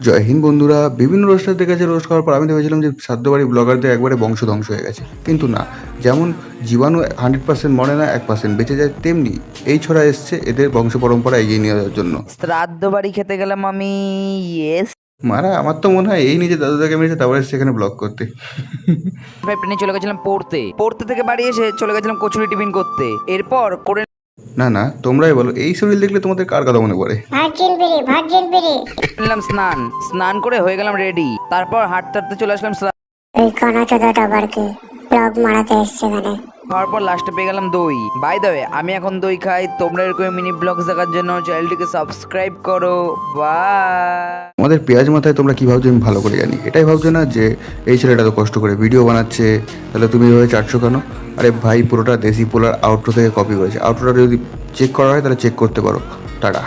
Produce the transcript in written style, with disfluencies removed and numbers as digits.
জয় হিন্দ বন্ধুরা, বিভিন্ন রোস্টারদের কাছে রোস্ট করার পর আমি ভেবেছিলাম যে সাধ্যবাড়ি ব্লগারদের একবারে বংশ ধ্বংস হয়ে গেছে, কিন্তু না। যেমন জীবাণু 100% মরে না, 1% বেঁচে যায়, তেমনি এই ছড়া এসছে এদের বংশ পরম্পরা এগিয়ে নিয়ে যাওয়ার জন্য। শ্রাদ্ধ বাড়ি খেতে গেলাম আমি। ইয়েস মারা, আমার তো মনে হয় এই নিজে দাদুদাকে মেরেছে, তারপরে সেখানে ব্লগ করতে। ভাই, ট্রেনে চলে গেছিলাম পড়তে, পড়তে থেকে বাড়ি এসে চলে গেছিলাম কচুরি টিফিন করতে, এরপর করে না না, তোমরাই বলো, এই শরীর দেখলে তোমাদের কার কথা মনে পড়ে? ভার্জিন বেরি নিলাম স্নান, স্নান করে হয়ে গেলাম রেডি, তারপর হাঁটতে হাঁটতে চলে আসলাম এই কনাচোদাটা আবার কি ব্লগ মারাতে এসছে এখানে? খাওয়ার পর লাস্টে পেয়ে গেলাম দই। বাই দ্য ওয়ে, আমি এখন দই খাই। তোমরা এরকম মিনি ব্লগস দেখার জন্য চ্যানেলটিকে সাবস্ক্রাইব করো। বাই। আমাদের পেঁয়াজ মাথায় তোমরা কি ভাবছো আমি ভালো করে জানি। এটাই ভাবছো না যে এই ছেলেটা তো কষ্ট করে ভিডিও বানাচ্ছে, তাহলে তুমি এভাবে চাটছো কেন? আরে ভাই, পুরোটা দেশি পোলার আউটরো থেকে কপি করেছে। আউটরোটা যদি চেক করা হয় তাহলে চেক করতে পারো। টাটা।